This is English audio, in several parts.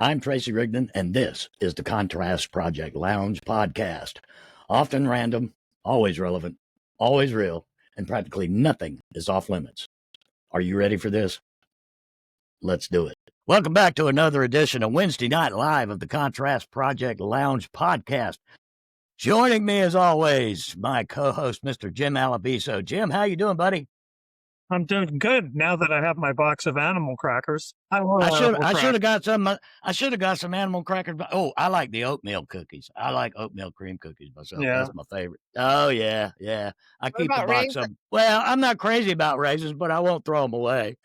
I'm Tracy Rigdon, and this is the Contrast Project Lounge podcast. Often random, always relevant, always real, and practically nothing is off limits. Are you ready for this? Let's do it. Welcome back to another edition of Wednesday Night Live of the Contrast Project Lounge podcast. Joining me as always, my co-host, Mr. Jim Alabiso. Jim, how you doing, buddy? I'm doing good now that I have my box of animal crackers. I should have got some. I should have got some animal crackers. Oh, I like the oatmeal cookies. I like oatmeal cream cookies myself. Yeah. That's my favorite. Oh yeah. I keep a box raisins? of. Well, I'm not crazy about raisins, but I won't throw them away.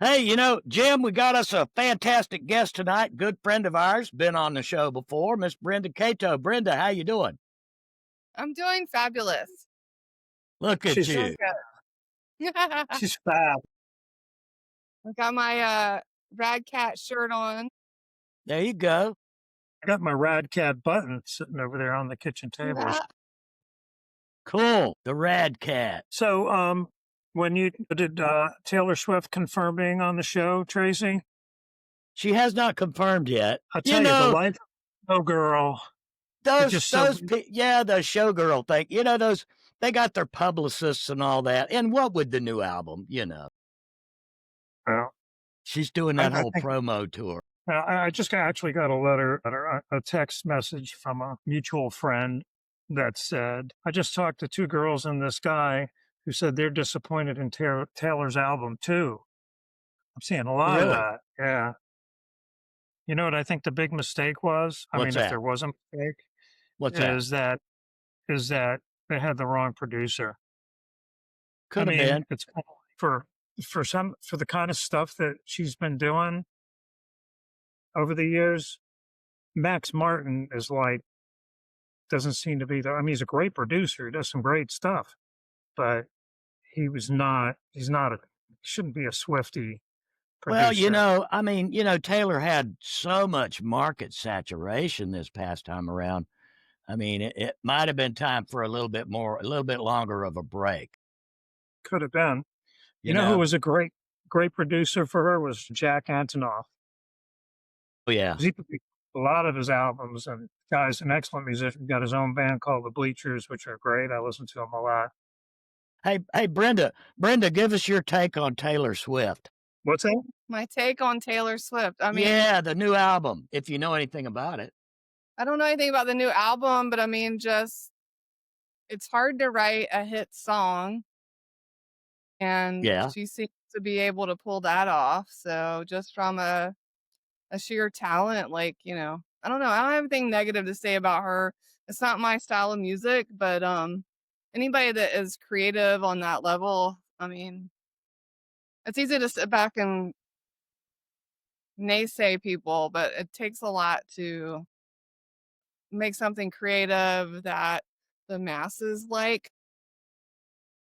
Hey, Jim, we got us a fantastic guest tonight. Good friend of ours, been on the show before, Miss Brenda Kato. Brenda, how you doing? I'm doing fabulous. Look at She's you. She's fab. I got my Rad Cat shirt on. There you go. I got my Rad Cat button sitting over there on the kitchen table. Cool. The Rad Cat. So, when you did Taylor Swift confirm being on the show, Tracy? She has not confirmed yet. I'll tell you, the life of girl. The showgirl thing. They got their publicists and all that. And what with the new album, Well, she's doing that whole promo tour. I just actually got a text message from a mutual friend that said, I just talked to two girls and this guy who said they're disappointed in Taylor's album too. I'm seeing a lot of that. Yeah. You know what I think the big mistake was? If there was a mistake, is that they had the wrong producer. Could have been. It's for the kind of stuff that she's been doing over the years. Max Martin doesn't seem to be he's a great producer. He does some great stuff, but he's not shouldn't be a Swiftie producer. Well, Taylor had so much market saturation this past time around. It might have been time for a little bit longer of a break. Could have been. You know who was a great producer for her was Jack Antonoff. Oh, yeah. He produced a lot of his albums, and guy's an excellent musician. Got his own band called The Bleachers, which are great. I listen to him a lot. Hey, Brenda, give us your take on Taylor Swift. What's that? My take on Taylor Swift. The new album, if you know anything about it. I don't know anything about the new album, but it's hard to write a hit song. And she seems to be able to pull that off. So just from a sheer talent, I don't know. I don't have anything negative to say about her. It's not my style of music, but anybody that is creative on that level, it's easy to sit back and naysay people, but it takes a lot to make something creative that the masses like.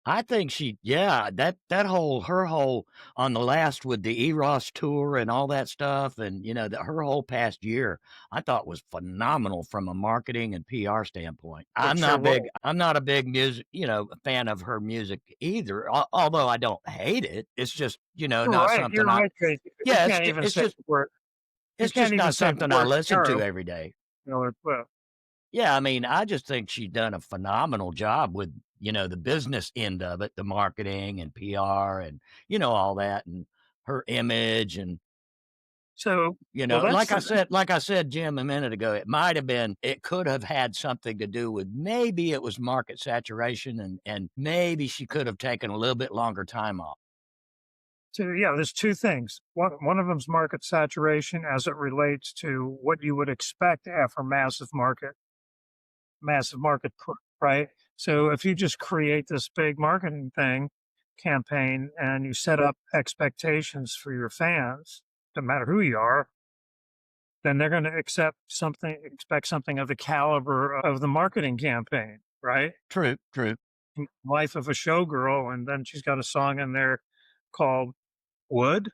I think her whole on the last with the Eros tour and all that stuff, and her whole past year, I thought was phenomenal from a marketing and PR standpoint. I'm not a big music, fan of her music either. Although I don't hate it, it's just not something. You're right, Tracy. It's just not something I listen to every day. Yeah, I just think she's done a phenomenal job with, the business end of it, the marketing and PR and, all that, and her image. And so, like I said, Jim, a minute ago, it could have had something to do with maybe it was market saturation and maybe she could have taken a little bit longer time off. So, there's two things. One of them's market saturation as it relates to what you would expect after massive market, right? So if you just create this big marketing campaign and you set up expectations for your fans, no matter who you are, then they're going to expect something of the caliber of the marketing campaign, right? True. Life of a Showgirl, and then she's got a song in there called Wood.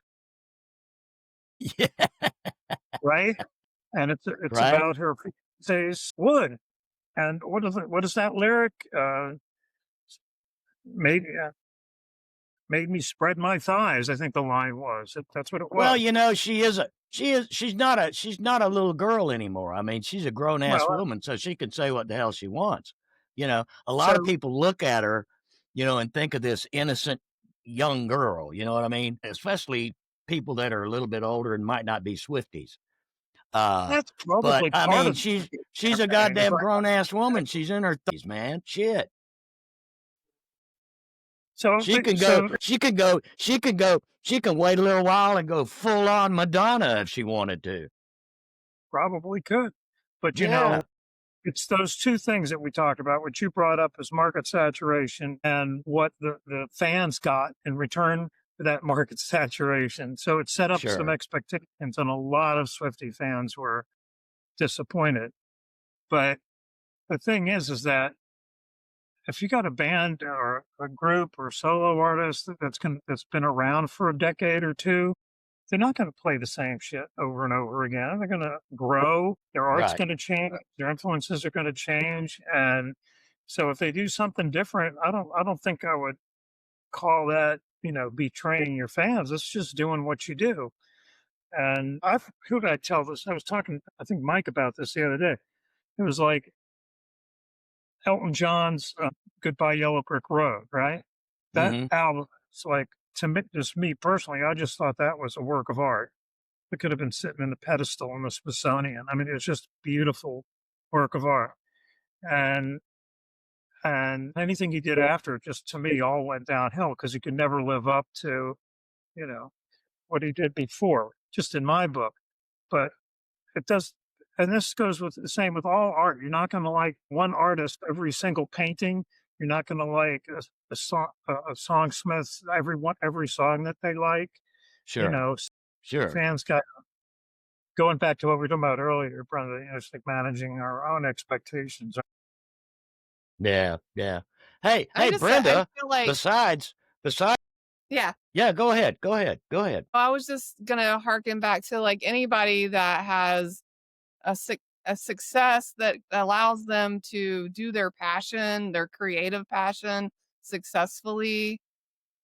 Yeah. Right? And it's right. about her says wood. And what is that lyric? Made me spread my thighs, I think the line was. That's what it was. Well, she is she's not a little girl anymore. I mean, she's a grown ass woman, so she can say what the hell she wants. You know, a lot of people look at her, you know, and think of this innocent young girl. You know what I mean? Especially people that are a little bit older and might not be Swifties. That's probably but I part mean, of she's a goddamn grown ass woman. She's in her 30s, man. Shit. So she can wait a little while and go full on Madonna if she wanted to. Probably could. But you know, it's those two things that we talked about, which you brought up as market saturation and what the fans got in return for that market saturation. So it set up some expectations, and a lot of Swiftie fans were disappointed. But the thing is that if you got a band or a group or solo artist that's been around for a decade or two, they're not going to play the same shit over and over again. They're going to grow. Their art's going to change. Their influences are going to change. And so if they do something different, I don't think I would call that, you know, betraying your fans. It's just doing what you do. And who did I tell this? I was talking, I think, Mike about this the other day. It was like Elton John's Goodbye Yellow Brick Road, right? That album, it's like, to me, just me personally, I just thought that was a work of art. It could have been sitting in the pedestal in the Smithsonian. I mean, it was just beautiful work of art. And anything he did after, just to me, all went downhill because he could never live up to, you know, what he did before, just in my book. But it does, and this goes with the same with all art. You're not going to like one artist every single painting. You're not going to like a songsmith every song that they like. Sure. You know, fans got, going back to what we were talking about earlier, Brenda, you know, it's like managing our own expectations. Yeah. Hey, Brenda, besides. Yeah. Yeah, go ahead. I was just going to harken back to like anybody that has a success that allows them to do their passion, their creative passion successfully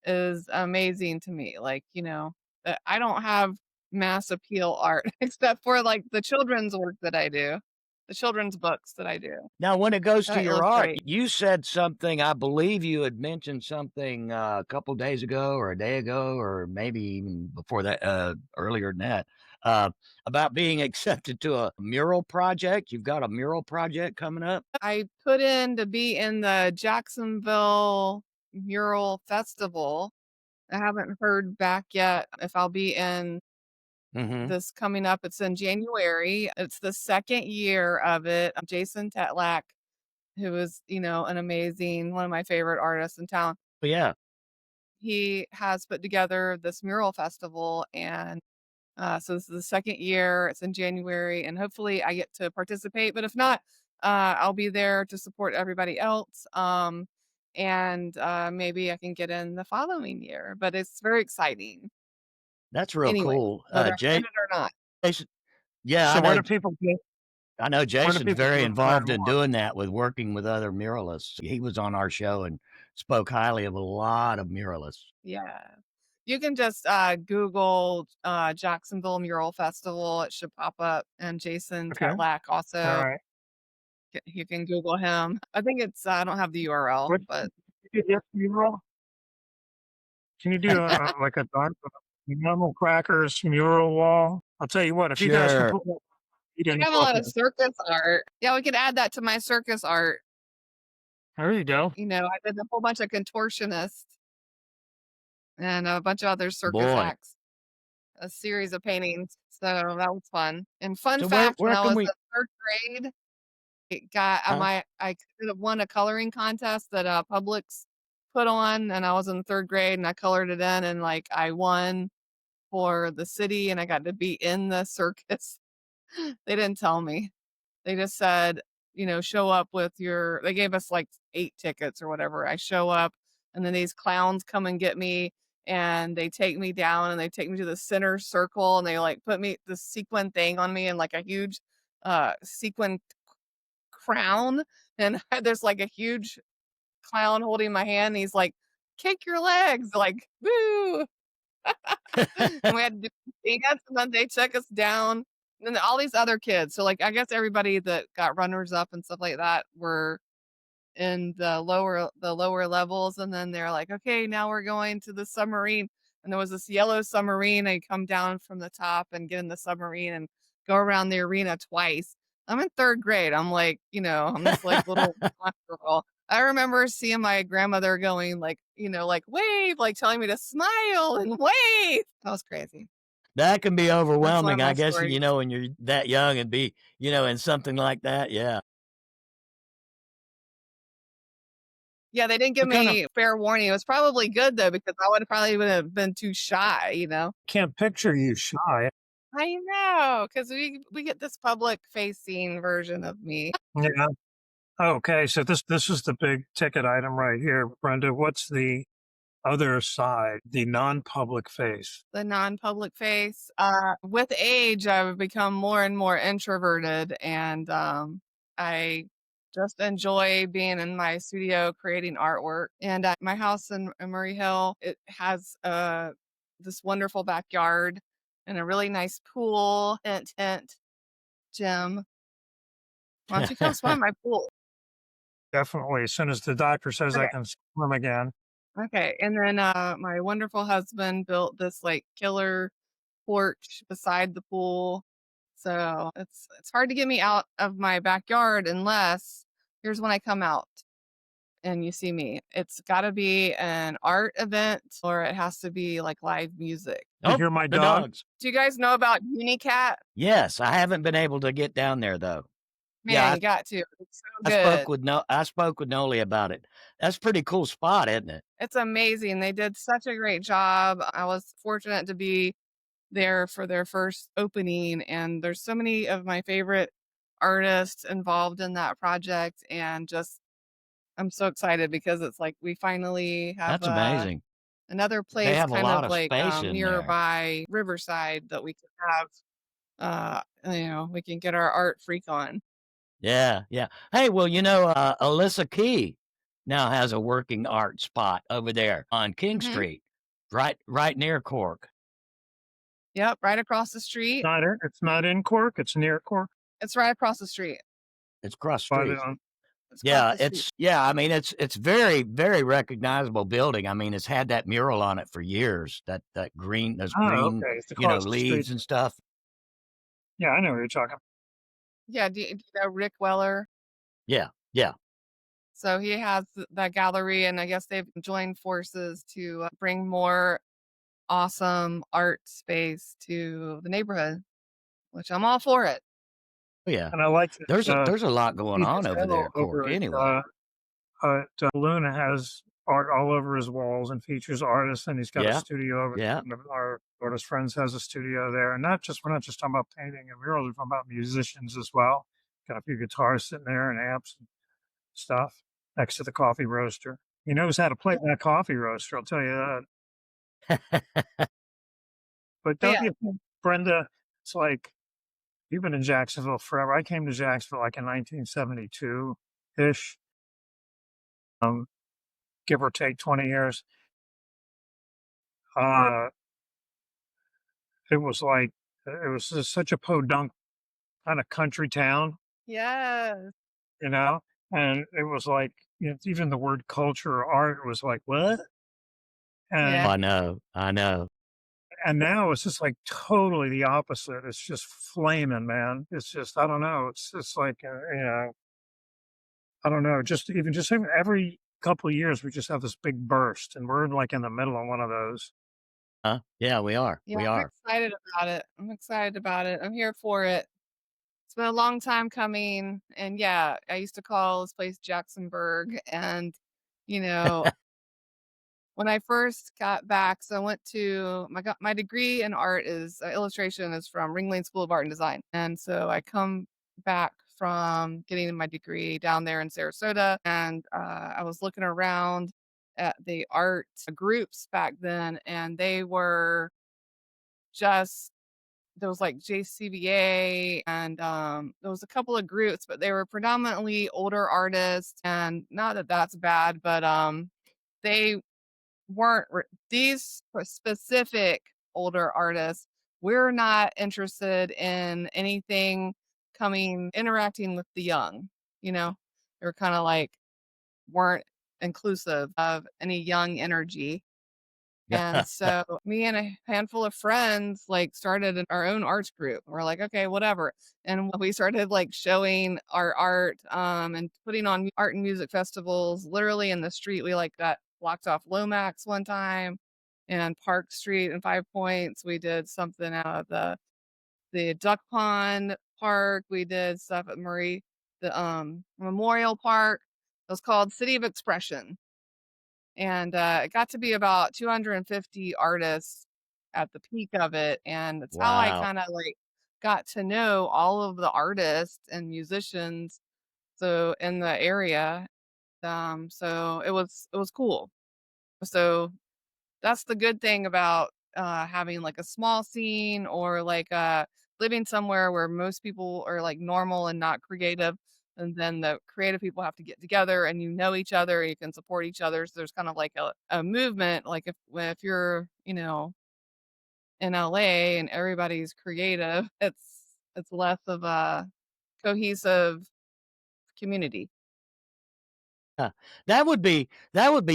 is amazing to me. Like, you know, I don't have mass appeal art except for like the children's work that I do, the children's books that I do. Now, when it goes to your art, you said something, I believe you had mentioned something a couple of days ago or a day ago, or maybe even before that, earlier than that, about being accepted to a mural project. You've got a mural project coming up? I put in to be in the Jacksonville Mural Festival. I haven't heard back yet if I'll be in this coming up. It's in January. It's the second year of it. Jason Tetlak, who is, you know, one of my favorite artists in town. Yeah. He has put together this mural festival, and so this is the second year. It's in January, and hopefully I get to participate. But if not, I'll be there to support everybody else. And maybe I can get in the following year. But it's very exciting. That's real cool. Whether I win it or not. Jason, yeah, so where do people get? I know Jason's very involved in doing that, with working with other muralists. He was on our show and spoke highly of a lot of muralists. Yeah. You can just Google Jacksonville Mural Festival. It should pop up. And Jason Tetlak also. All right. You can Google him. I think it's, I don't have the URL, but. Mural? Can you do like a normal crackers mural wall? I'll tell you what, if you guys can put that. I have a lot of circus art. Yeah, we could add that to my circus art. There you go. You know, I did a whole bunch of contortionists and a bunch of other circus acts. A series of paintings. So that was fun. And fun fact, when I was in third grade, I could have won a coloring contest that Publix put on, and I was in third grade and I colored it in, and like I won for the city and I got to be in the circus. They didn't tell me. They just said, you know, show up with they gave us like 8 tickets or whatever. I show up, and then these clowns come and get me, and they take me down and they take me to the center circle, and they like put the sequin thing on me and like a huge sequin crown. And there's like a huge clown holding my hand. And he's like, kick your legs, like, woo. And we had to do dance, and then they took us down. And then all these other kids. So like I guess everybody that got runners up and stuff like that were in the lower levels, and then they're like, okay, now we're going to the submarine. And there was this yellow submarine. I come down from the top and get in the submarine and go around the arena twice. I'm in third grade. I'm like, I'm this like little blonde girl. I remember seeing my grandmother going like, like wave, like telling me to smile and wave. That was crazy. That can be That's one of overwhelming, my I guess, stories. when you're that young and be, in something like that. Yeah. Yeah, they didn't give What kind of me fair warning. It was probably good though, because I would have been too shy. Can't picture you shy. I know, because we get this public facing version of me. Yeah. Okay, so this is the big ticket item right here, Brenda. What's the other side, the non-public face? The non-public face. With age, I've become more and more introverted, and I just enjoy being in my studio creating artwork. And my house in Murray Hill, it has this wonderful backyard and a really nice pool. Hint, Jim. Why don't you come swim in my pool? Definitely. As soon as the doctor says I Okay. can swim again. Okay. And then my wonderful husband built this like killer porch beside the pool. So it's hard to get me out of my backyard unless here's when I come out and you see me. It's got to be an art event or it has to be like live music. You hear my the dog? dogs. Do you guys know about Unicat? Yes, I haven't been able to get down there though. Man, Yeah, you got to. It's so I good. spoke with Noli about it. That's a pretty cool spot, isn't it? It's amazing. They did such a great job. I was fortunate to be there for their first opening, and there's so many of my favorite artists involved in that project, and just I'm so excited because it's like we finally have That's amazing. another They place have a kind lot of of like space in there. nearby Riverside that we can have we can get our art freak on. Yeah, yeah. Hey, well, Alyssa Key now has a working art spot over there on King Mhm. Street, right near Cork. Yep, right across the street. It's not in Cork. It's near Cork. It's right across the street. It's across the By street. the, It's across Yeah, the street. I mean, it's very, very recognizable building. I mean, it's had that mural on it for years. That green, those green, okay. It's across the leaves street. and stuff. Yeah, I know what you're talking about. Yeah, do you know Rick Weller? Yeah, yeah. So he has that gallery, and I guess they've joined forces to bring more awesome art space to the neighborhood, which I'm all for it. Oh, yeah. And I like that. There's a lot going on over there at Cork anyway. Luna has art all over his walls and features artists, and he's got a Yeah, studio over yeah. there. Our artist friends has a studio there, and we're not just talking about painting and murals, we're talking about musicians as well. Got a few guitars sitting there and amps and stuff next to the coffee roaster. He knows how to play that coffee roaster, I'll tell you that. But don't Yeah. you think, Brenda, it's like you've been in Jacksonville forever. I came to Jacksonville like in 1972-ish. Give or take 20 years. It was just such a podunk kind of country town, Yes. and it was like, even the word culture or art was like, what? Yeah. And I know. and now it's just like totally the opposite. It's just flaming, man. It's just, I don't know. It's just like, I don't know. Just every couple of years, we just have this big burst, and we're like in the middle of one of those. Yeah, we are. Yeah, We I'm are. excited about it. I'm excited about it. I'm here for it. It's been a long time coming. And yeah, I used to call this place Jacksonburg. And, when I first got back, so I went to my degree in art is illustration is from Ringling School of Art and Design. And so I come back from getting my degree down there in Sarasota, and I was looking around at the art groups back then, and they were just there was like JCBA, and there was a couple of groups, but they were predominantly older artists. And not that that's bad, but they these specific older artists, we're not interested in anything interacting with the young, they're kind of like weren't inclusive of any young energy. And so me and a handful of friends like started our own arts group. We're like, okay, whatever. And we started like showing our art and putting on art and music festivals literally in the street. We like got blocked off Lomax one time and Park Street and Five Points. We did something out of the Duck Pond Park. We did stuff at the Memorial Park. It was called City of Expression. And it got to be about 250 artists at the peak of it. And it's how I kind of like got to know all of the artists and musicians in the area. So it was cool. So that's the good thing about having like a small scene or like living somewhere where most people are like normal and not creative. And then the creative people have to get together and each other, you can support each other. So there's kind of like a movement. Like if you're, in LA and everybody's creative, it's less of a cohesive community. That would be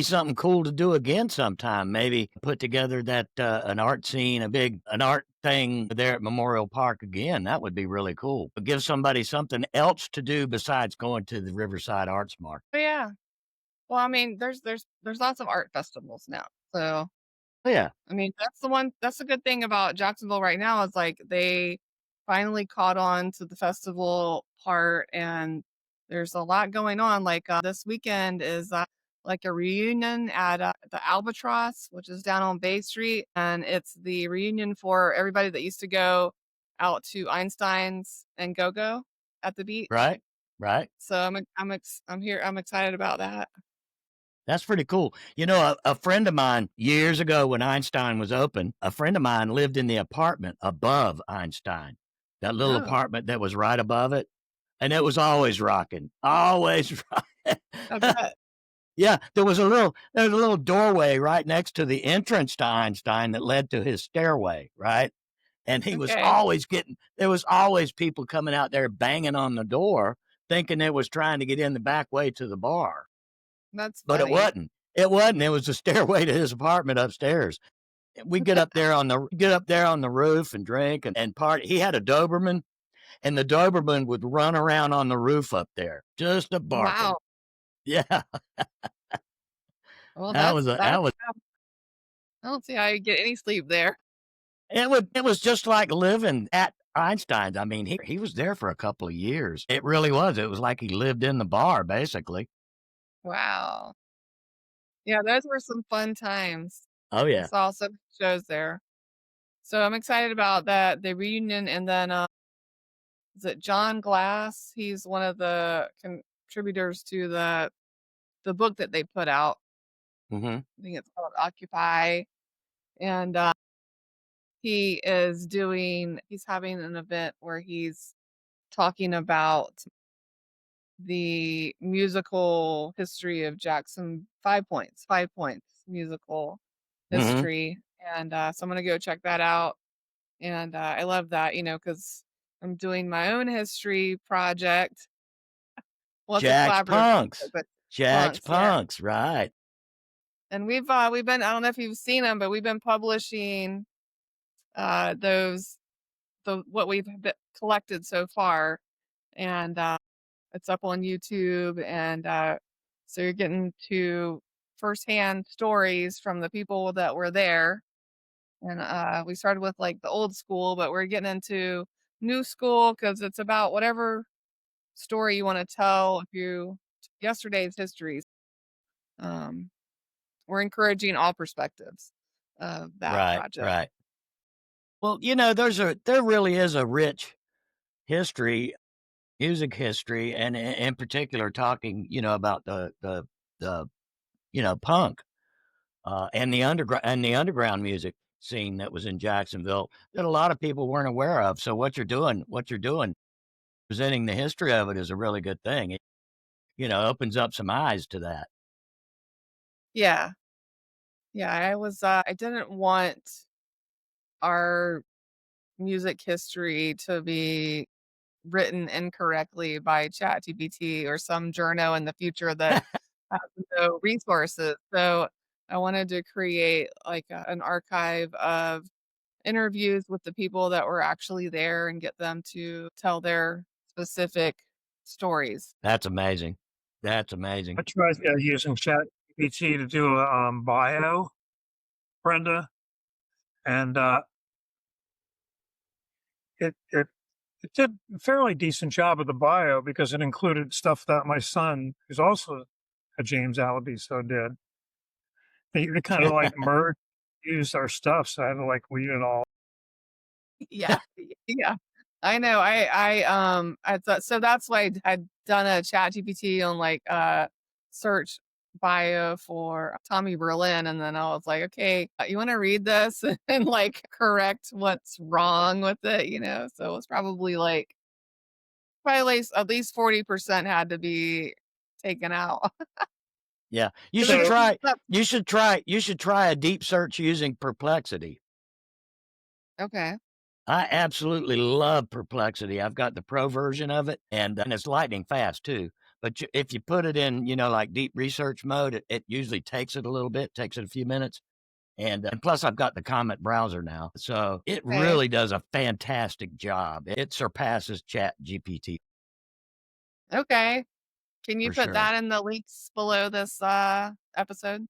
something cool to do again sometime. Maybe put together that an art scene, an art thing there at Memorial Park again. That would be really cool. But give somebody something else to do besides going to the Riverside Arts Market. But yeah. Well, I mean, there's lots of art festivals now. So yeah. I mean, that's the good thing about Jacksonville right now is like they finally caught on to the festival part and there's a lot going on. Like this weekend is like a reunion at the Albatross, which is down on Bay Street. And it's the reunion for everybody that used to go out to Einstein's and Go-Go at the beach. Right. So I'm excited about that. That's pretty cool. A friend of mine years ago when Einstein was open, a friend of mine lived in the apartment above Einstein, that little apartment that was right above it. And it was always rocking, always rocking. I bet. Yeah, there was a little doorway right next to the entrance to Einstein that led to his stairway, right? And he was always there was always people coming out there banging on the door thinking it was trying to get in the back way to the bar. That's funny. But it wasn't. It was the stairway to his apartment upstairs. We get up there on the roof and drink and party. He had a Doberman, and the Doberman would run around on the roof up there, just a barking. Wow. Yeah. Well, I don't see how you get any sleep there. It was just like living at Einstein's. I mean, he was there for a couple of years. It really was. It was like he lived in the bar, basically. Wow. Yeah, those were some fun times. Oh, yeah. I saw some shows there. So I'm excited about that, the reunion. And then is it John Glass? He's one of the contributors to the book that they put out. Mm-hmm. I think it's called Occupy. And he's having an event where he's talking about the musical history of Jackson, 5 Points musical history. And so I'm going to go check that out. And I love that, because I'm doing my own history project. Well, Jack's Punks. Jack's Punks, yeah. Right. And we've been, I don't know if you've seen them, but we've been publishing what we've collected so far. And it's up on YouTube. And so you're getting to firsthand stories from the people that were there. And we started with like the old school, but we're getting into new school because it's about whatever story you want to tell. Yesterday's histories. We're encouraging all perspectives of that project. Right. Well, there really is a rich history, music history, and in particular talking, about the punk and the underground music scene that was in Jacksonville that a lot of people weren't aware of. So what you're doing, presenting the history of it is a really good thing. It, opens up some eyes to that. Yeah. Yeah, I didn't want our music history to be written incorrectly by ChatGPT or some journo in the future that has no resources. So I wanted to create like an archive of interviews with the people that were actually there and get them to tell their specific stories. That's amazing. That's amazing. I tried using ChatGPT to do a bio, Brenda, and it did a fairly decent job of the bio because it included stuff that my son, who's also a James Alabiso, did. They kind of like merged, used our stuff, so I had to like weed it all. Yeah. Yeah. I know. I thought so that's why I'd done a chat GPT on like search bio for Tommy Berlin, and then I was like, okay, you want to read this and like correct what's wrong with it, you know? So it's probably at least 40% had to be taken out. Yeah. You 'Cause should it try keeps up- you should try a deep search using Perplexity. Okay. I absolutely love Perplexity. I've got the pro version of it, and it's lightning fast too. But if you put it in, like deep research mode, it usually takes it a little bit, takes it a few minutes. And plus, I've got the Comet browser now. So it Okay. really does a fantastic job. It surpasses Chat GPT. Okay. Can you For put sure. that in the links below this episode?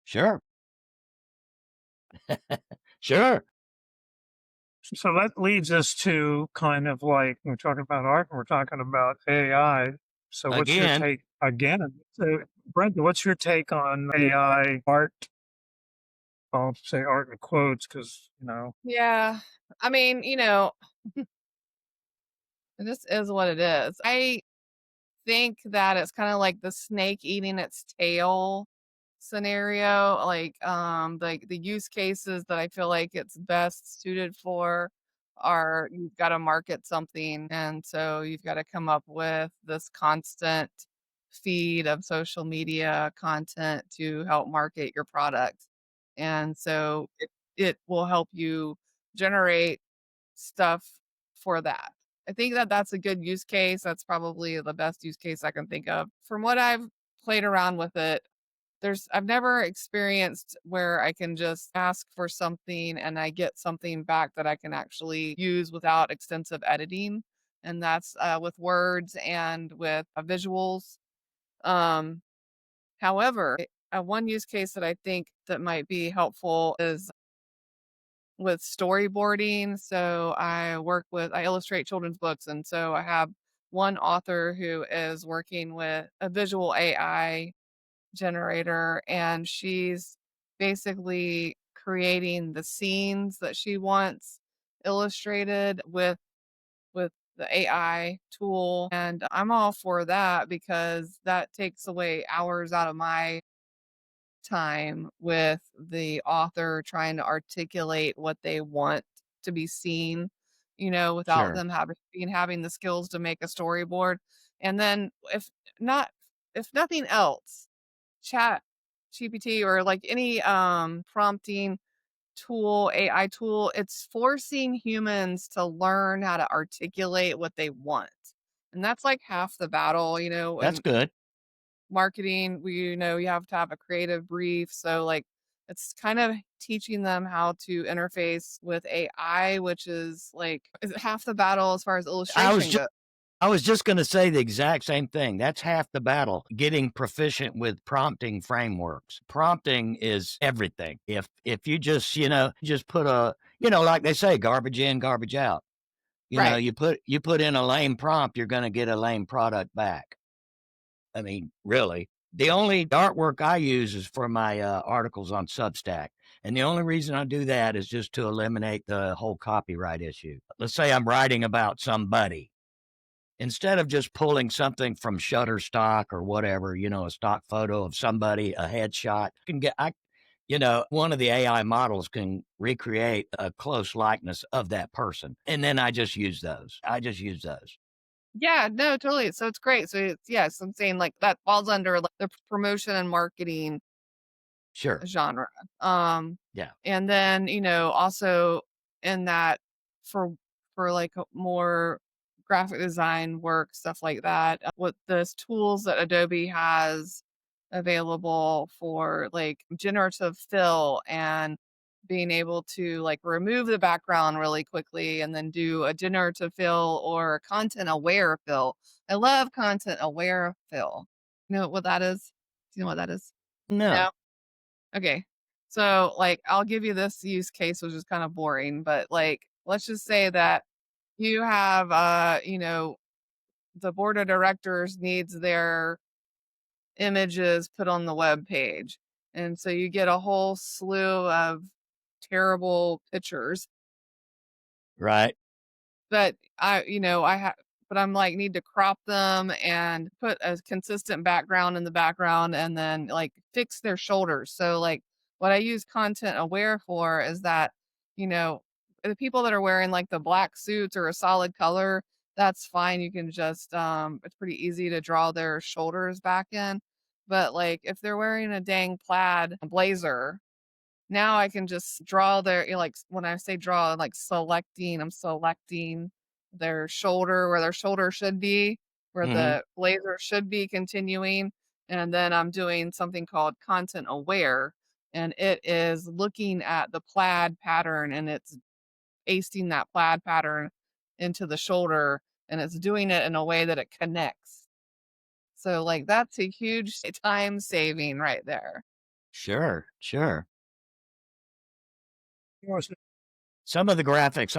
Sure. Sure. So that leads us to kind of like, we're talking about art and we're talking about AI. So what's your Again. take again? So Brenda, what's your take on AI art? I'll say art in quotes because, Yeah. I mean, this is what it is. I think that it's kind of like the snake eating its tail scenario. Like the use cases that I feel like it's best suited for are you've got to market something. And so you've got to come up with this constant feed of social media content to help market your product. And so it will help you generate stuff for that. I think that that's a good use case. That's probably the best use case I can think of. From what I've played around with it, I've never experienced where I can just ask for something and I get something back that I can actually use without extensive editing. And that's with words and with visuals. Um, However, one use case that I think that might be helpful is with storyboarding. So I illustrate children's books. And so I have one author who is working with a visual AI generator, and she's basically creating the scenes that she wants illustrated with the AI tool. And I'm all for that because that takes away hours out of my time with the author trying to articulate what they want to be seen, without Sure. them having the skills to make a storyboard. And then if nothing else, chat GPT or like any prompting tool, AI tool, it's forcing humans to learn how to articulate what they want. And that's like half the battle, That's and good. marketing, you have to have a creative brief. So like it's kind of teaching them how to interface with AI, which is half the battle as far as illustration goes. I was just going to say the exact same thing. That's half the battle, getting proficient with prompting frameworks. Prompting is everything. If you just, just put like they say, garbage in, garbage out. Right. You put in a lame prompt, you're going to get a lame product back. I mean, really. The only artwork I use is for my articles on Substack. And the only reason I do that is just to eliminate the whole copyright issue. Let's say I'm writing about somebody. Instead of just pulling something from Shutterstock or whatever, a stock photo of somebody, a headshot, one of the AI models can recreate a close likeness of that person. And then I just use those. Yeah, no, totally. So it's great. So yes, I'm saying like that falls under like the promotion and marketing genre. Yeah. And then, also in that for like more graphic design work, stuff like that, what the tools that Adobe has available for like generative fill and being able to like remove the background really quickly and then do a generative fill or content aware fill. I love content aware fill. You know what that is? Do you know what that is? No. Okay. So like I'll give you this use case, which is kind of boring, but like let's just say that you have the board of directors needs their images put on the web page. And so you get a whole slew of terrible pictures. Right. But but I'm like need to crop them and put a consistent background in the background and then like fix their shoulders. So like what I use content aware for is that, the people that are wearing like the black suits or a solid color, that's fine. You can just it's pretty easy to draw their shoulders back in. But like if they're wearing a dang plaid blazer, now I can just draw their, like when I say draw, like I'm selecting their shoulder where their shoulder should be, where the blazer should be continuing. And then I'm doing something called content aware. And it is looking at the plaid pattern and it's pasting that plaid pattern into the shoulder and it's doing it in a way that it connects. So like that's a huge time saving right there. Sure. Was it- Some of the graphics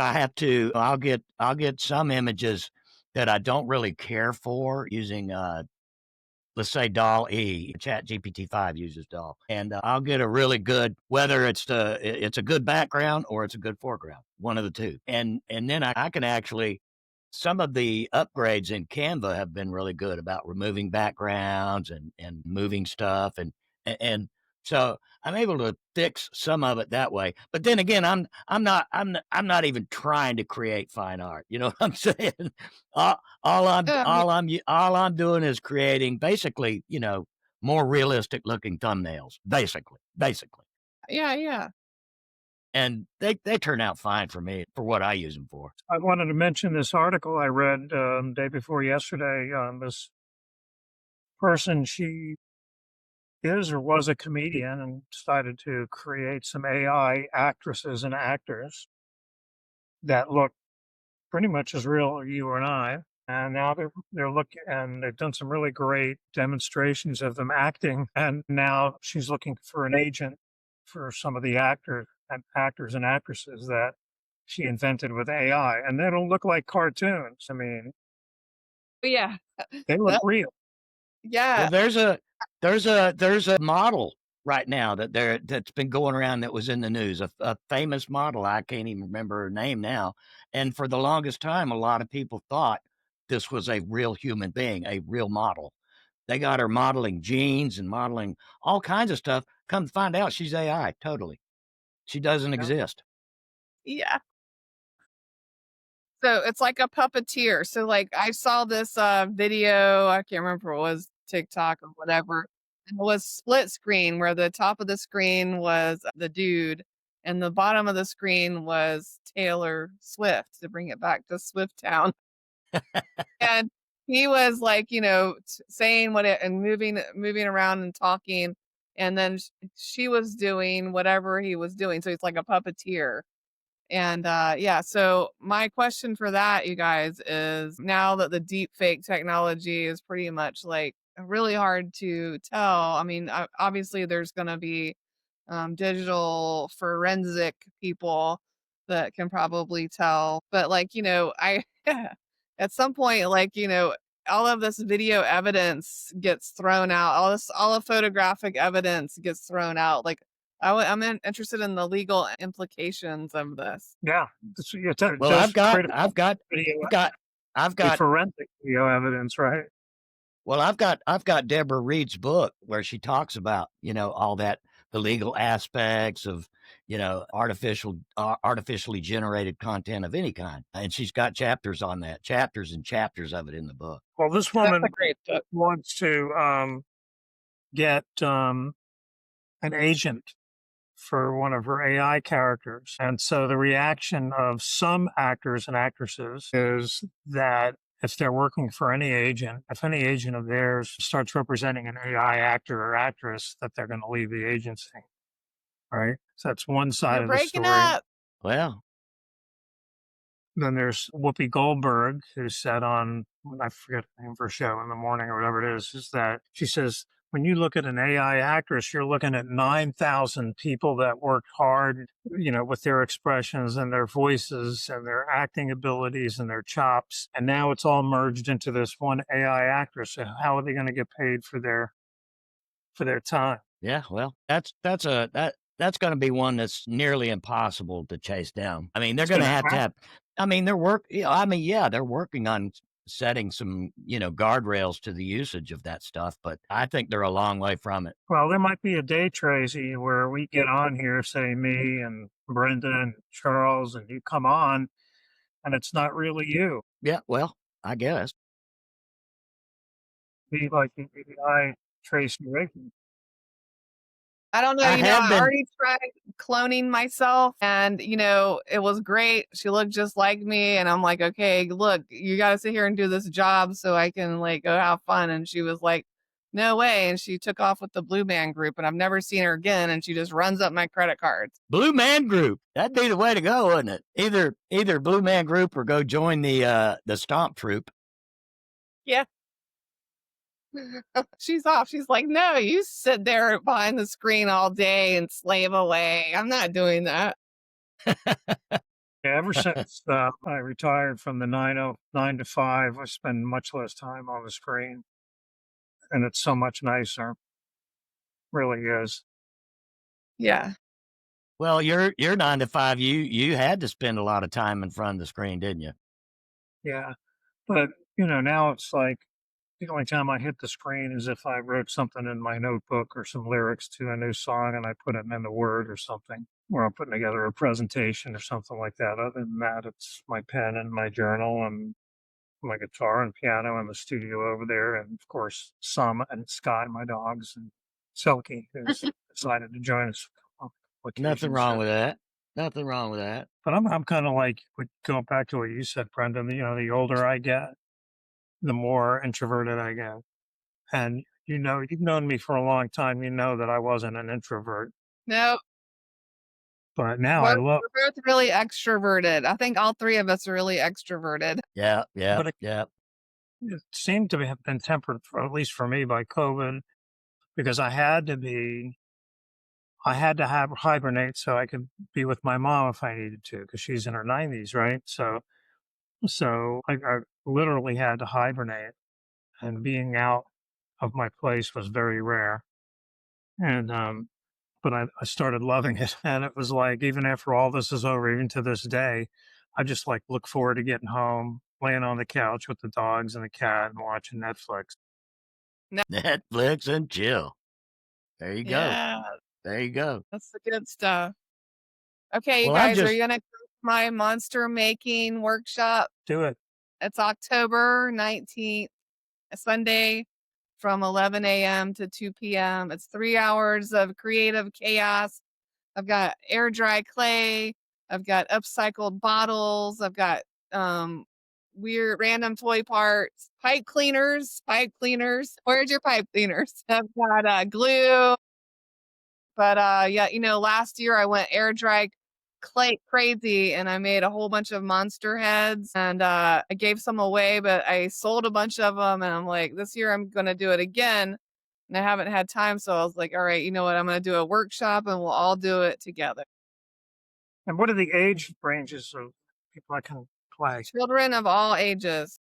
I'll get some images that I don't really care for using let's say DALL-E. ChatGPT-5 uses DALL, and I'll get a really good, whether it's a good background or it's a good foreground, one of the two, and then I can actually, some of the upgrades in Canva have been really good about removing backgrounds and moving stuff, and so I'm able to fix some of it that way. But then again, I'm not even trying to create fine art. You know what I'm saying? All I'm doing is creating basically, more realistic looking thumbnails. Basically. Yeah. And they turn out fine for me for what I use them for. I wanted to mention this article I read day before yesterday. This person, she is or was a comedian and decided to create some AI actresses and actors that look pretty much as real as you and I. And now they're looking, and they've done some really great demonstrations of them acting. And now she's looking for an agent for some of the actors and actresses that she invented with AI, and they don't look like cartoons. I mean, Yeah. they look real. Yeah. Well, there's a model right now that's been going around that was in the news, a famous model. I can't even remember her name now. And for the longest time, a lot of people thought this was a real human being, a real model. They got her modeling jeans and modeling all kinds of stuff. Come to find out, she's AI, totally. She doesn't exist. Yeah. So it's like a puppeteer. So like I saw this video, I can't remember if it was TikTok or whatever. And it was split screen where the top of the screen was the dude and the bottom of the screen was Taylor Swift, to bring it back to Swift Town. And he was like, saying what it and moving around and talking. And then she was doing whatever he was doing. So it's like a puppeteer. And yeah, so my question for that, you guys, is now that the deep fake technology is pretty much like really hard to tell. I mean, obviously there's going to be digital forensic people that can probably tell, but like, I at some point, like, all of this video evidence gets thrown out, all the photographic evidence gets thrown out. Like, I'm interested in the legal implications of this. Yeah. Well, I've got forensic video evidence, right? Well, I've got Deborah Reed's book where she talks about, all that, the legal aspects of, artificially generated content of any kind. And she's got chapters on that, chapters and chapters of it in the book. Well, this woman wants to get an agent for one of her AI characters. And so the reaction of some actors and actresses is that if they're working for any agent, if any agent of theirs starts representing an AI actor or actress, that they're going to leave the agency. Right? So that's one side They're of the breaking story. up. Well, Then there's Whoopi Goldberg, who said on, I forget the name of her show, In the Morning or whatever it is that she says, when you look at an AI actress, you're looking at 9,000 people that worked hard, with their expressions and their voices and their acting abilities and their chops. And now it's all merged into this one AI actress. So how are they going to get paid for their time? yeah, well, that's going to be one that's nearly impossible to chase down. I mean, they're going to have, I mean, they're working on setting some, guardrails to the usage of that stuff, but I think they're a long way from it. Well, there might be a day, Tracy, where we get on here, say me and Brenda and Charles, and you come on, and it's not really you. Yeah, well, I guess. Be like the AI Tracy Rigdon. I don't know. I already tried cloning myself and, it was great. She looked just like me. And I'm like, okay, look, you got to sit here and do this job so I can go have fun. And she was like, no way. And she took off with the Blue Man Group and I've never seen her again. And she just runs up my credit cards. Blue Man Group. That'd be the way to go, wouldn't it? Either Blue Man Group or go join the Stomp Troop. Yeah. She's off. She's like, no, you sit there behind the screen all day and slave away. I'm not doing that. Ever since I retired from the 9 to 5, I spend much less time on the screen. And it's so much nicer. Really is. Yeah. Well, your 9 to 5, you had to spend a lot of time in front of the screen, didn't you? Yeah. But, now it's like, the only time I hit the screen is if I wrote something in my notebook or some lyrics to a new song and I put it in the Word or something, or I'm putting together a presentation or something like that. Other than that, it's my pen and my journal and my guitar and piano in the studio over there. And of course, Sum and Sky, my dogs, and Selkie, who's decided to join us. Nothing wrong with that. Nothing wrong with that. But I'm kind of like, going back to what you said, Brendan, the older I get, the more introverted I get. And you've known me for a long time. You know that I wasn't an introvert. No. But now we're both really extroverted. I think all three of us are really extroverted. Yeah. But it seemed to have been tempered, at least for me, by COVID, because I had to hibernate so I could be with my mom if I needed to, because she's in her 90s, right? So I literally had to hibernate, and being out of my place was very rare. And but I started loving it, and it was like, even after all this is over, even to this day, I just look forward to getting home, laying on the couch with the dogs and the cat, and watching Netflix. Netflix and chill. There you go. Yeah. There you go. That's the good stuff. Okay, you guys, are you going to go to my monster making workshop? Do it. It's October 19th, Sunday, from 11 a.m. to 2 p.m. It's 3 hours of creative chaos. I've got air dry clay. I've got upcycled bottles. I've got weird random toy parts, pipe cleaners. Where's your pipe cleaners? I've got glue. But last year I went air dry clay crazy and I made a whole bunch of monster heads and I gave some away, but I sold a bunch of them and I'm like, this year I'm going to do it again. And I haven't had time. So I was like, all right, you know what? I'm going to do a workshop and we'll all do it together. And what are the age ranges of people I can play? Children of all ages.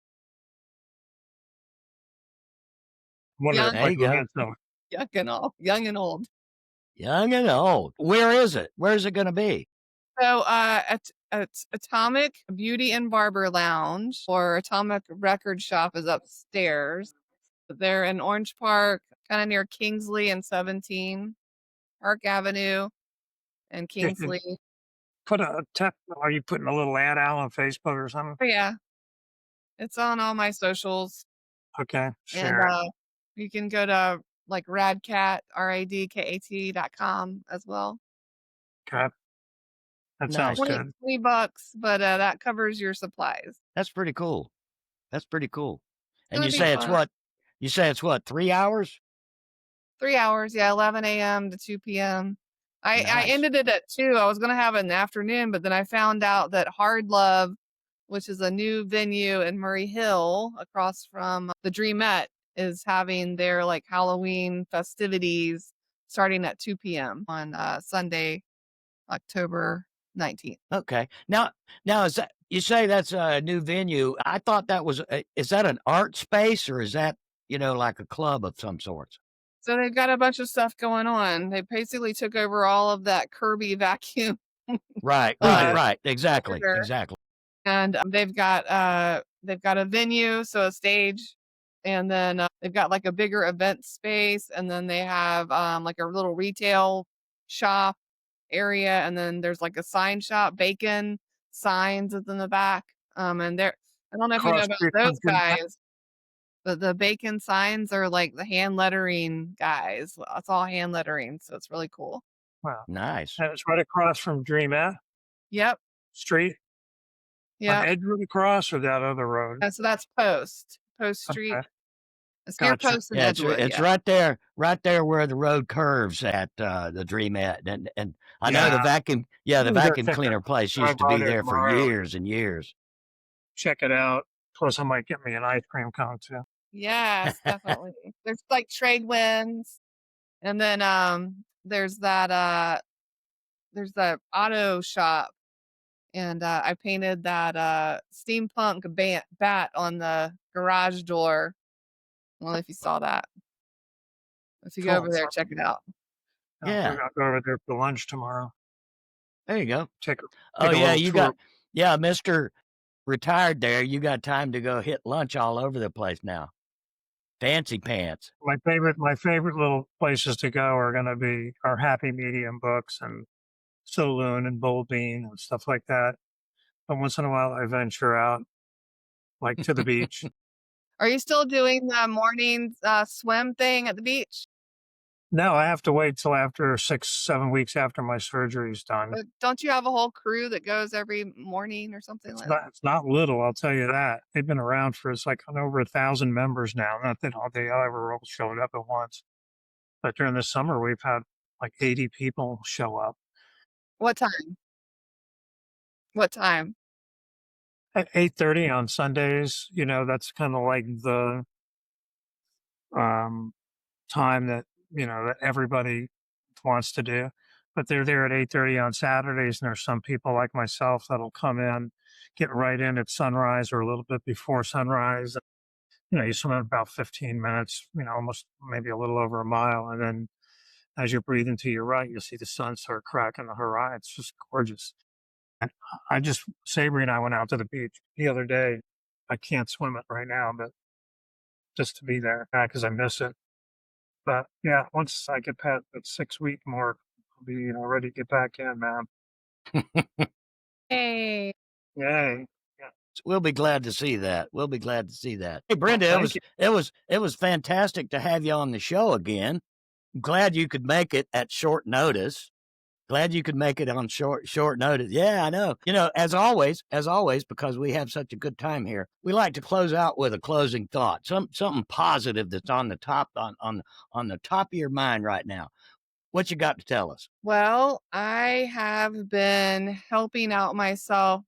Young and old. Young and old. Young and old. Where is it? Where's it going to be? So at Atomic Beauty and Barber Lounge or Atomic Record Shop is upstairs. They're in Orange Park, kind of near Kingsley and 17, Park Avenue and Kingsley. Are you putting a little ad out on Facebook or something? Oh, yeah. It's on all my socials. Okay. Sure. And you can go to like radcat, radkat.com as well. Okay. That sounds good. $20, but that covers your supplies. That's pretty cool. That's pretty cool. And It's you gonna say be it's fun. what? You say it's what? 3 hours? 3 hours, yeah, 11 a.m. to 2 p.m. I Nice. ended it at 2. I was gonna have it in the afternoon, but then I found out that Hard Love, which is a new venue in Murray Hill across from the Dreamette, is having their like Halloween festivities starting at 2 p.m. on Sunday, October 19th. Okay. Now is that, you say that's a new venue? I thought that was is that an art space, or is that, like a club of some sorts? So they've got a bunch of stuff going on. They basically took over all of that Kirby vacuum. Right. Exactly. And they've got a venue, so a stage, and then they've got like a bigger event space, and then they have like a little retail shop area, and then there's like a sign shop, Bacon Signs is in the back. And I don't know if you know about those guys, but the Bacon Signs are like the hand lettering guys. It's all hand lettering, so it's really cool. Wow. Nice. And it's right across from Dreamette? Yep. Street? Yeah. On Edgewood across or that other road? So that's Post Street. Okay. It's near Gotcha. Post and Edgewood. It's right there where the road curves at the Dreamette, and I know the vacuum cleaner place used to be there for years and years. Check it out. Plus, I might get me an ice cream cone too. Yes, definitely. There's like trade winds, and then there's that auto shop, and I painted that steampunk bat on the garage door. I don't know if you saw that. If you go over there, check it out. Yeah, I'll go over there for lunch tomorrow. There you go. You got Mr. Retired there. You got time to go hit lunch all over the place now. Fancy pants. My favorite little places to go are going to be our Happy Medium books and Saloon and Bold Bean and stuff like that. But once in a while, I venture out, like to the beach. Are you still doing the morning swim thing at the beach? No, I have to wait till after 6-7 weeks after my surgery is done. But don't you have a whole crew that goes every morning or something like that? It's not little, I'll tell you that. They've been around for, it's like over 1,000 members now. Not that they ever all showed up at once. But during the summer, we've had like 80 people show up. What time? At 8:30 on Sundays. That's kind of like the time that that everybody wants to do, but they're there at 8:30 on Saturdays, and there's some people like myself that'll come in, get right in at sunrise or a little bit before sunrise. You swim in about 15 minutes, almost maybe a little over a mile, and then as you breathe into your right, you'll see the sun start cracking the horizon. It's just gorgeous. And Sabri and I went out to the beach the other day. I can't swim it right now, but just to be there because I miss it. But yeah, once I get past that 6-week mark, I'll be ready to get back in, man. Hey. Yay. Yeah. We'll be glad to see that. Hey, Brenda, it was fantastic to have you on the show again. I'm glad you could make it at short notice. Glad you could make it on short notice. Yeah, I know. As always, because we have such a good time here, we like to close out with a closing thought, something positive that's on the top of your mind right now. What you got to tell us? Well, I have been helping out myself,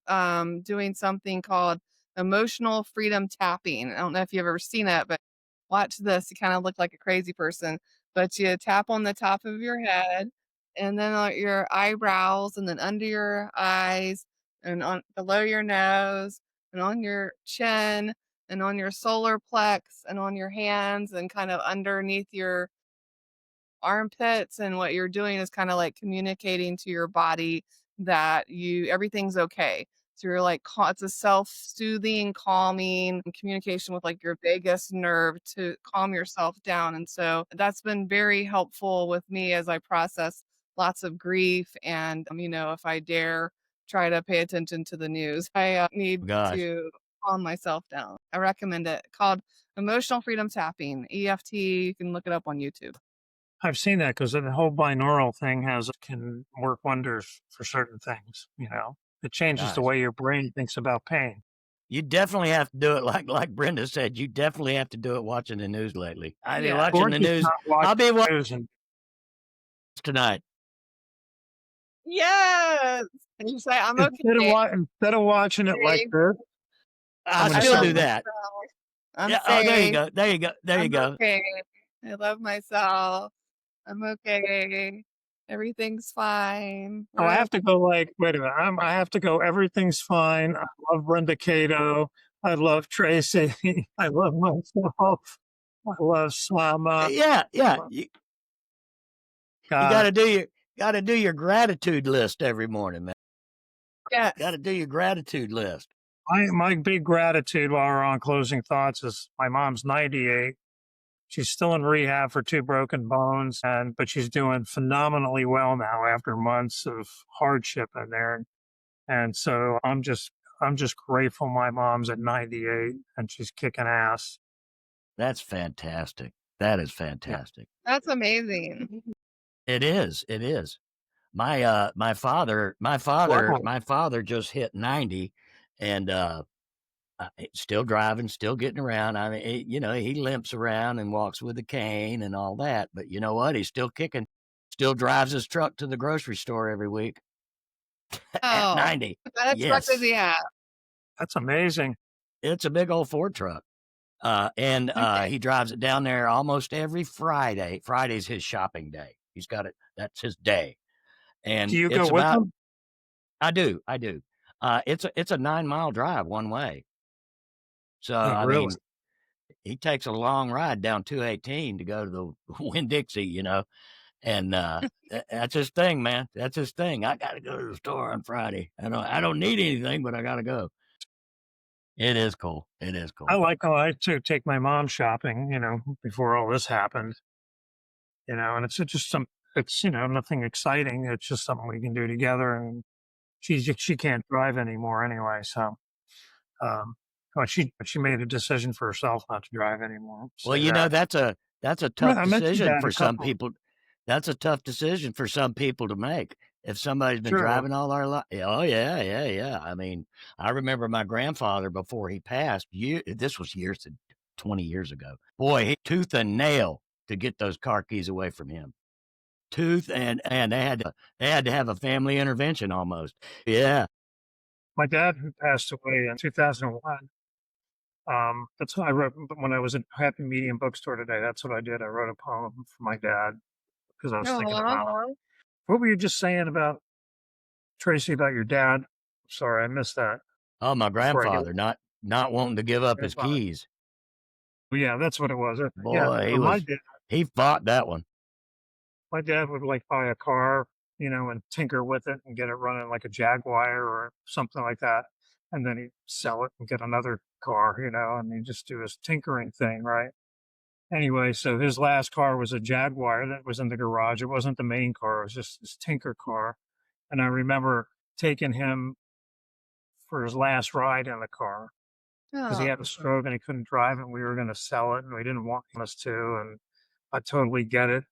doing something called emotional freedom tapping. I don't know if you've ever seen it, but watch this. You kind of look like a crazy person, but you tap on the top of your head, and then on your eyebrows, and then under your eyes, and on below your nose, and on your chin, and on your solar plex, and on your hands, and kind of underneath your armpits. And what you're doing is kind of like communicating to your body that everything's okay. So you're like, it's a self-soothing, calming communication with like your vagus nerve to calm yourself down. And so that's been very helpful with me as I process lots of grief. And, if I dare try to pay attention to the news, I need to calm myself down. I recommend it. Called Emotional Freedom Tapping, EFT. You can look it up on YouTube. I've seen that because the whole binaural thing can work wonders for certain things. It changes the way your brain thinks about pain. You definitely have to do it like Brenda said. You definitely have to do it watching the news lately. I've been watching the news. I'll be watching tonight. Yes. And you say, I'm okay. Instead of watching it like this, I still do that. I'm safe. Oh, there you go. There you go. There you go. Okay. I love myself. I'm okay. Everything's fine. Oh, I have to go wait a minute. I have to go, everything's fine. I love Brenda Kato. I love Tracy. I love myself. I love Sama. Yeah. You gotta do your gratitude list every morning, man. Yeah. Gotta do your gratitude list. My big gratitude while we're on closing thoughts is my mom's 98. She's still in rehab for 2 broken bones, but she's doing phenomenally well now after months of hardship in there. And so I'm just grateful my mom's at 98 and she's kicking ass. That's fantastic. That is fantastic. That's amazing. It is. It is. My father just hit 90 and still driving, still getting around. I mean, he limps around and walks with a cane and all that, but you know what? He's still kicking, still drives his truck to the grocery store every week. At 90. What kind of truck does he have? That's amazing. It's a big old Ford truck. He drives it down there almost every Friday. Friday's his shopping day. He's got it. That's his day. And do you go with him? I do. It's a 9-mile drive one way. So I mean, he takes a long ride down 218 to go to the Winn-Dixie, and that's his thing, man. That's his thing. I got to go to the store on Friday. I don't need anything, but I got to go. It is cool. It is cool. I like to take my mom shopping, before all this happened, and it's just it's nothing exciting. It's just something we can do together. And she can't drive anymore anyway. So, she made a decision for herself not to drive anymore. So well, that's a tough decision for some people. That's a tough decision for some people to make. If somebody's been driving all our life. Oh, yeah. I mean, I remember my grandfather before he passed, this was 20 years ago. Boy, he tooth and nail to get those car keys away from him. Tooth and they had to have a family intervention almost. Yeah. My dad, who passed away in 2001, that's what I wrote when I was at Happy Medium bookstore today. That's what I did. I wrote a poem for my dad because I was thinking about it. What were you just saying about, Tracy, about your dad? Sorry, I missed that. Oh, my grandfather not wanting to give up his keys. Well, yeah, that's what it was. Boy, he fought that one. My dad would buy a car, and tinker with it and get it running like a Jaguar or something like that. And then he'd sell it and get another car, and he'd just do his tinkering thing, right? Anyway, so his last car was a Jaguar that was in the garage. It wasn't the main car. It was just this tinker car. And I remember taking him for his last ride in the car because he had a stroke and he couldn't drive it. And we were going to sell it and we didn't want us to. And I totally get it,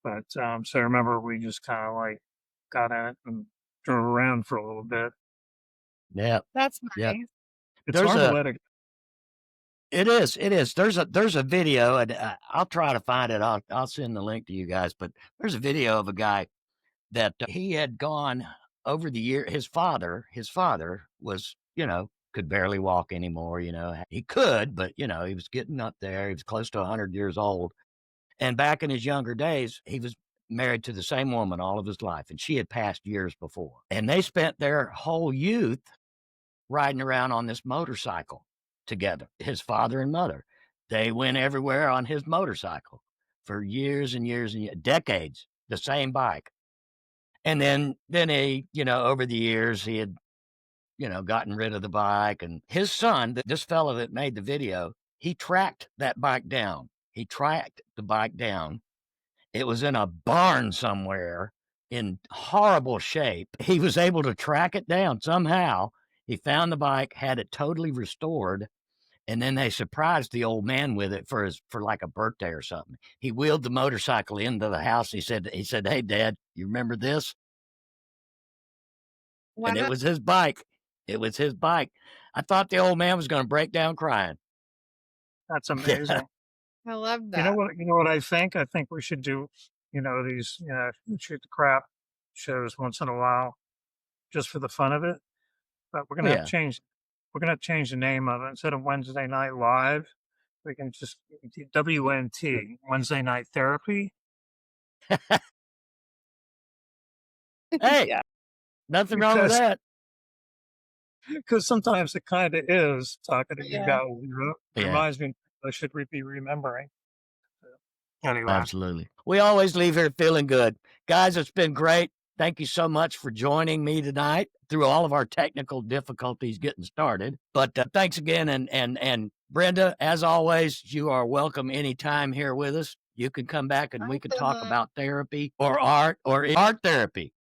But so I remember we just kind of got in it and drove around for a little bit. Yeah. That's nice. Yeah. It's hard to let it. It is. There's a video, and I'll try to find it. I'll send the link to you guys. But there's a video of a guy that he had gone over the year. His father was, could barely walk anymore. He could, but he was getting up there. He was close to 100 years old. And back in his younger days, he was married to the same woman all of his life, and she had passed years before. And they spent their whole youth riding around on this motorcycle together, his father and mother. They went everywhere on his motorcycle for years and years and decades, the same bike. And then he, over the years, he had, gotten rid of the bike. And his son, this fellow that made the video, he tracked that bike down. He tracked the bike down. It was in a barn somewhere in horrible shape. He was able to track it down somehow He found the bike, had it totally restored, and then they surprised the old man with it for like a birthday or something. He wheeled the motorcycle into the house. He said, "Hey, Dad, you remember this?" Wow. And it was his bike. It was his bike. I thought the old man was going to break down crying. That's amazing. I love that. You know what I think? I think we should do, these, shoot the crap shows once in a while, just for the fun of it. But we're gonna have to change. We're gonna have to change the name of it. Instead of Wednesday Night Live, we can just WNT, Wednesday Night Therapy. Hey, Yeah. nothing wrong with that. Because sometimes it kind of is talking to you Yeah. guys. Reminds me I should be remembering. Anyway. Absolutely. We always leave here feeling good. Guys, it's been great. Thank you so much for joining me tonight through all of our technical difficulties getting started. But thanks again. And Brenda, as always, you are welcome anytime here with us. You can come back and we can talk about therapy or art therapy.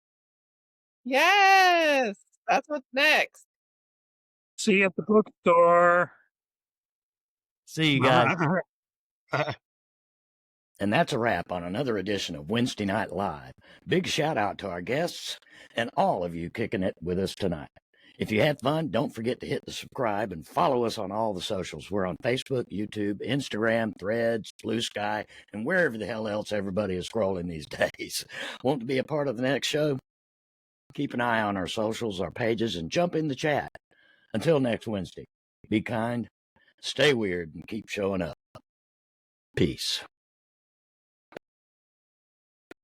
Yes, that's what's next. See you at the bookstore. See you guys. And that's a wrap on another edition of Wednesday Night Live. Big shout out to our guests and all of you kicking it with us tonight. If you had fun, don't forget to hit the subscribe and follow us on all the socials. We're on Facebook, YouTube, Instagram, Threads, Blue Sky, and wherever the hell else everybody is scrolling these days. Want to be a part of the next show? Keep an eye on our socials, our pages, and jump in the chat. Until next Wednesday, be kind, stay weird, and keep showing up. Peace.